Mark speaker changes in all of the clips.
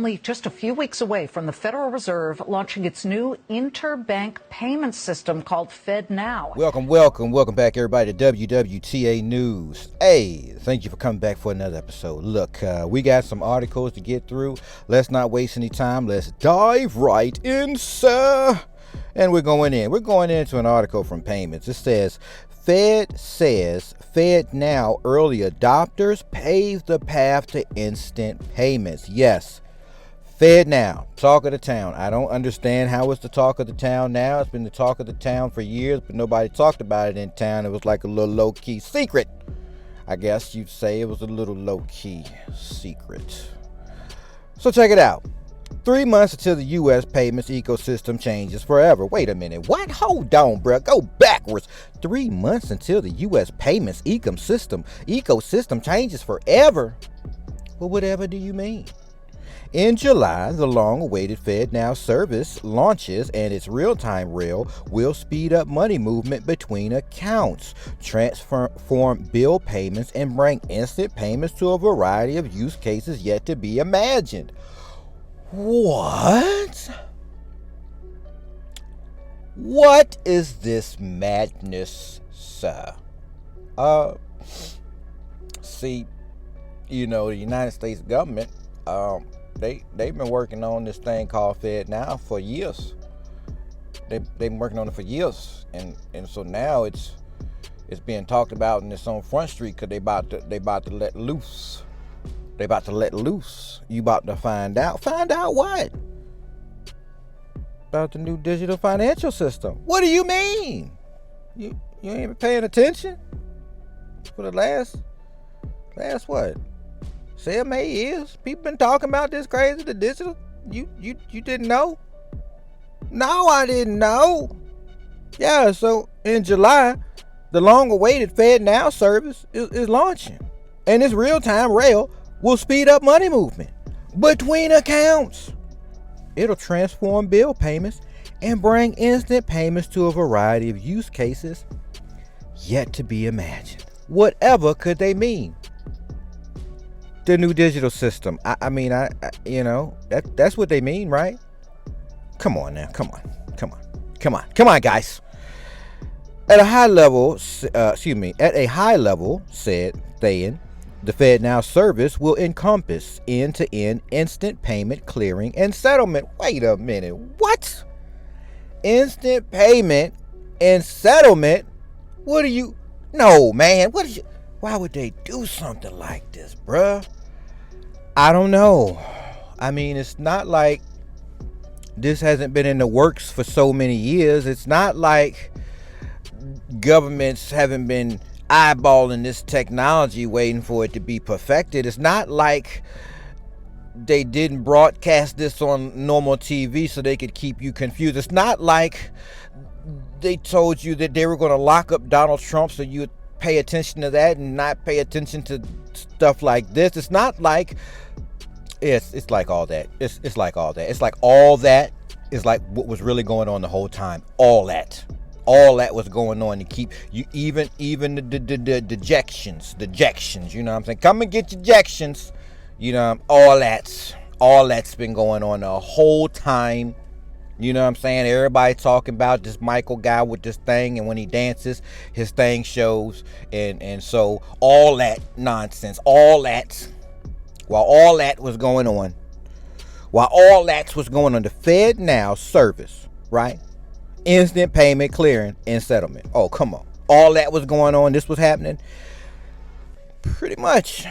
Speaker 1: only just a few weeks away from the Federal Reserve launching its new interbank payment system called FedNow.
Speaker 2: Welcome back, everybody, to WWTA News. Hey, thank you for coming back for another episode. Look, we got some articles to get through. Let's not waste any time. Let's dive right in, sir. And we're going into an article from Payments. It says, Fed says FedNow early adopters pave the path to instant payments. Yes, FedNow, talk of the town. I don't understand how it's the talk of the town now. It's been the talk of the town for years, but nobody talked about it in town. It was like a little low-key secret. I guess you'd say it was a little low-key secret. So check it out. 3 months until the U.S. payments ecosystem changes forever. Wait a minute. What? Hold on, bro. Go backwards. 3 months until the U.S. payments ecosystem changes forever. Well, whatever do you mean? In July, the long-awaited FedNow service launches, and its real-time rail will speed up money movement between accounts, transform bill payments, and bring instant payments to a variety of use cases yet to be imagined. What? What is this madness, sir? See, the United States government, they've been working on this thing called FedNow for years. They've been working on it for years, and so now it's being talked about and it's on Front Street because they about to let loose. They about to let loose. You about to find out. Find out what? About the new digital financial system. What do you mean? You ain't been paying attention for the last what? 7, 8 years? People been talking about this crazy, the digital. You didn't know? No, I didn't know. Yeah, so in July, the long-awaited FedNow service is launching, and this real-time rail will speed up money movement between accounts. It'll transform bill payments and bring instant payments to a variety of use cases yet to be imagined. Whatever could they mean? The new digital system. I mean, that's what they mean, right? Come on now, come on, guys. At a high level, said Thayen, the FedNow service will encompass end-to-end instant payment, clearing, and settlement. Wait a minute. What? Instant payment and settlement? What are you? No, man. Why would they do something like this, bruh? I don't know. I mean, it's not like this hasn't been in the works for so many years. It's not like governments haven't been eyeballing this technology waiting for it to be perfected. It's not like they didn't broadcast this on normal TV so they could keep you confused. It's not like they told you that they were going to lock up Donald Trump so you would pay attention to that and not pay attention to stuff like this. It's not like it's like all that. It's like all that. It's like all that is like what was really going on the whole time. All that was going on to keep you, even the dejections, you know what I'm saying? Come and get your ejections, all that's been going on the whole time, you know what I'm saying? Everybody talking about this Michael guy with this thing, and when he dances, his thing shows, and so all that nonsense, while all that was going on, the FedNow service, right? Instant payment, clearing, and settlement. Oh, come on. All that was going on. This was happening. Pretty much.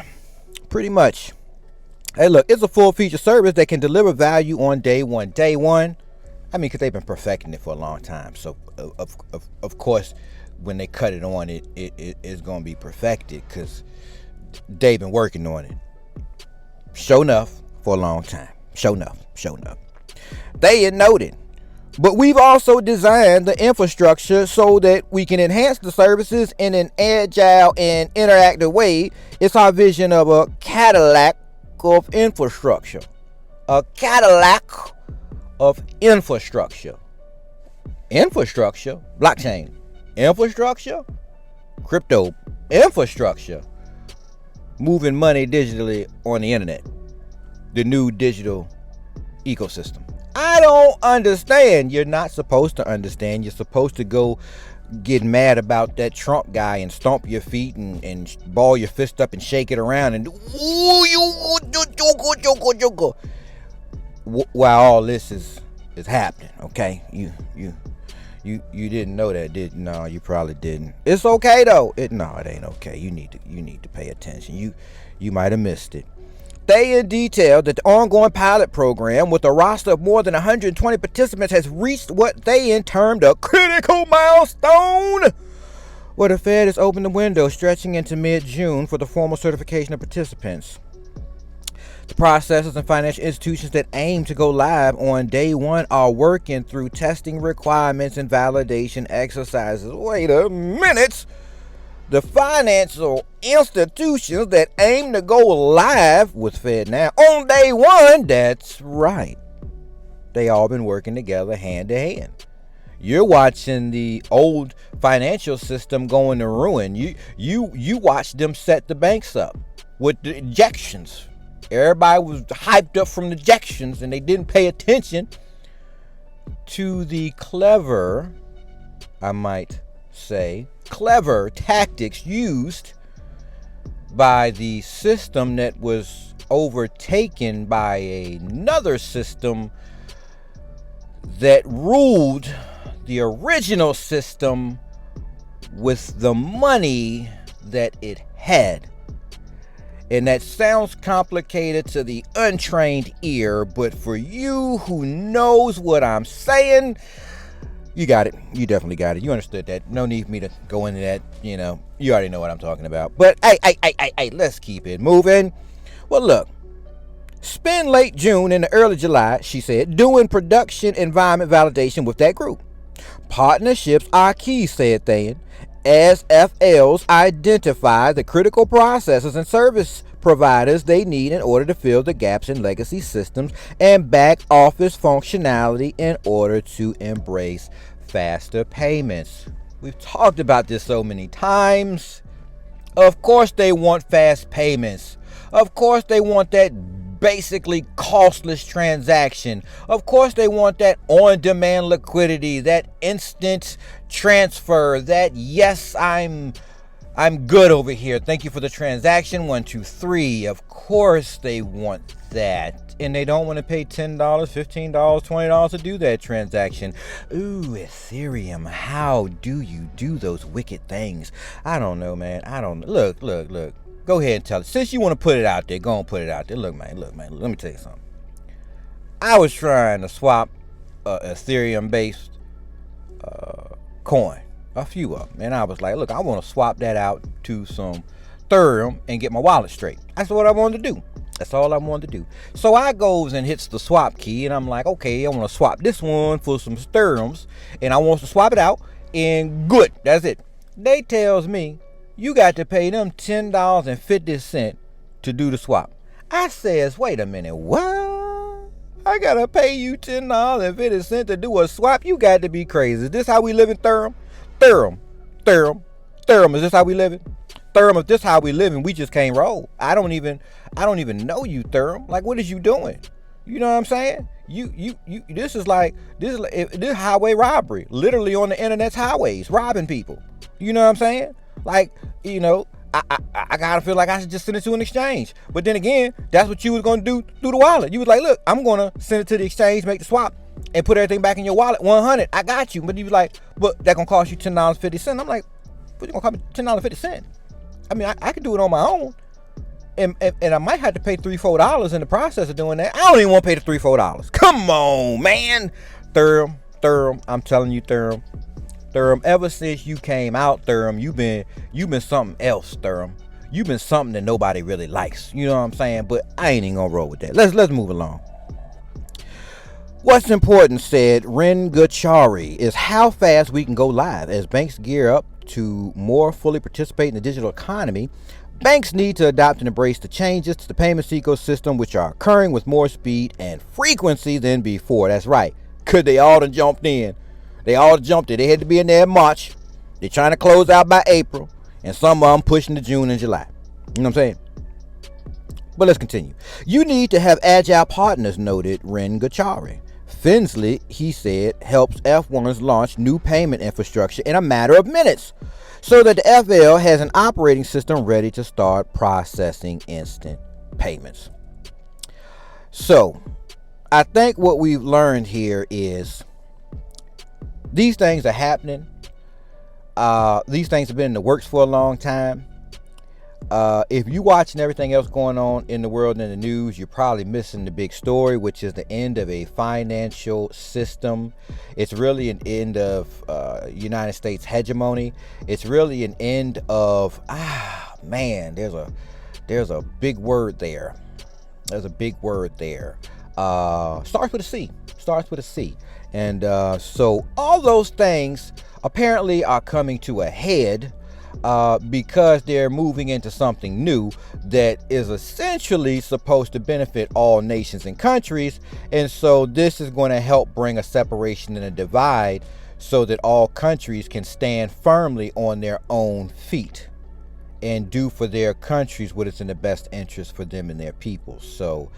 Speaker 2: Hey, look, it's a full feature service that can deliver value on day one. I mean, because they've been perfecting it for a long time. So, of course, when they cut it on, it is going to be perfected because they've been working on it. Sure enough, for a long time. Sure enough. They had noted. But we've also designed the infrastructure so that we can enhance the services in an agile and interactive way. It's our vision of a Cadillac of infrastructure. A Cadillac of infrastructure. Infrastructure, blockchain. Infrastructure, crypto. Infrastructure, moving money digitally on the internet. The new digital ecosystem. I don't understand. You're not supposed to understand. You're supposed to go get mad about that Trump guy and stomp your feet and ball your fist up and shake it around and while all this is happening. Okay, you didn't know that, did you? No, you probably didn't. It's okay though. It ain't okay. You need to pay attention. You might have missed it. Thayen detailed that the ongoing pilot program with a roster of more than 120 participants has reached what Thayen termed a critical milestone, where the Fed has opened the window stretching into mid-June for the formal certification of participants. The processors and financial institutions that aim to go live on day one are working through testing requirements and validation exercises. Wait a minute! The financial institutions that aim to go live with FedNow on day one, that's right. They all been working together hand to hand. You're watching the old financial system going to ruin. You watch them set the banks up with the ejections. Everybody was hyped up from the ejections and they didn't pay attention to the clever, I might say, clever tactics used by the system that was overtaken by another system that ruled the original system with the money that it had. And that sounds complicated to the untrained ear, but for you who knows what I'm saying, you got it. You definitely got it. You understood that. No need for me to go into that. You already know what I'm talking about. But hey, let's keep it moving. Well, look, spend late June and early July, she said, doing production environment validation with that group. Partnerships are key, said Thayen, as FLs identify the critical processes and service providers they need in order to fill the gaps in legacy systems and back office functionality in order to embrace faster payments. We've talked about this so many times. Of course they want fast payments. Of course they want that basically costless transaction. Of course they want that on-demand liquidity, that instant transfer, that yes, I'm good over here. Thank you for the transaction. 1, 2, 3. Of course they want that. And they don't want to pay $10, $15, $20 to do that transaction. Ooh, Ethereum, how do you do those wicked things? I don't know, man. I don't know. Look. Go ahead and tell it. Since you want to put it out there, go and put it out there. Look, man, let me tell you something. I was trying to swap Ethereum-based coin, a few of them. And I was like, look, I want to swap that out to some Ethereum and get my wallet straight. That's what I wanted to do. That's all I wanted to do. So I goes and hits the swap key, and I'm like, okay, I want to swap this one for some Ethereums, and I want to swap it out, and good, that's it. They tells me, you got to pay them $10.50 to do the swap. I says, wait a minute, what? I gotta pay you $10.50 to do a swap? You got to be crazy. Is this how we live in Thurum? Thurum, is this how we living? Thurum, if this how we living, we just can't roll. I don't even know you, Thurum. Like, what is you doing? You know what I'm saying? This is highway robbery. Literally on the internet's highways, robbing people. You know what I'm saying? Like, I gotta feel like I should just send it to an exchange. But then again, that's what you was gonna do through the wallet. You was like, look, I'm gonna send it to the exchange, make the swap, and put everything back in your wallet. 100, I got you. But you was like, but that gonna cost you $10.50. I'm like, what you gonna cost me $10.50? I mean, I could do it on my own. And I might have to pay $3-4 in the process of doing that. I don't even want to pay the $3-4. Come on, man. Thurum, I'm telling you, Thurum, ever since you came out, Thurum, you've been something else, Thurum. You've been something that nobody really likes. You know what I'm saying? But I ain't even gonna roll with that. Let's move along. What's important, said Ren Gachari, is how fast we can go live. As banks gear up to more fully participate in the digital economy, banks need to adopt and embrace the changes to the payments ecosystem, which are occurring with more speed and frequency than before. That's right. Could they all done jumped in? They all jumped in. They had to be in there in March. They're trying to close out by April. And some of them pushing to June and July. You know what I'm saying? But let's continue. You need to have agile partners, noted Ren Gachari. Finsley, he said, helps F1s launch new payment infrastructure in a matter of minutes so that the FL has an operating system ready to start processing instant payments. So, I think what we've learned here is these things are happening. These things have been in the works for a long time. If you're watching everything else going on in the world and in the news, you're probably missing the big story, which is the end of a financial system. It's really an end of United States hegemony. It's really an end of there's a big word there. There's a big word there. Starts with a C. Starts with a C. And so all those things apparently are coming to a head because they're moving into something new that is essentially supposed to benefit all nations and countries. And so this is going to help bring a separation and a divide so that all countries can stand firmly on their own feet and do for their countries what is in the best interest for them and their people. So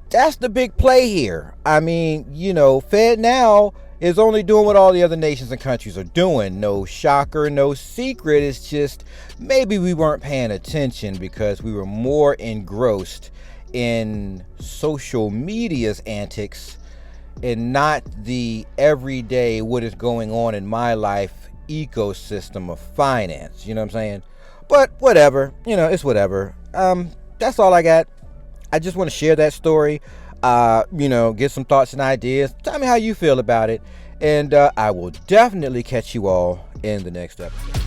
Speaker 2: that's the big play here. I mean, you know, FedNow is only doing what all the other nations and countries are doing. No shocker, no secret. It's just maybe we weren't paying attention because we were more engrossed in social media's antics and not the everyday what is going on in my life ecosystem of finance. You know what I'm saying? But whatever, you know, it's whatever. That's all I got. I just want to share that story, get some thoughts and ideas. Tell me how you feel about it. And I will definitely catch you all in the next episode.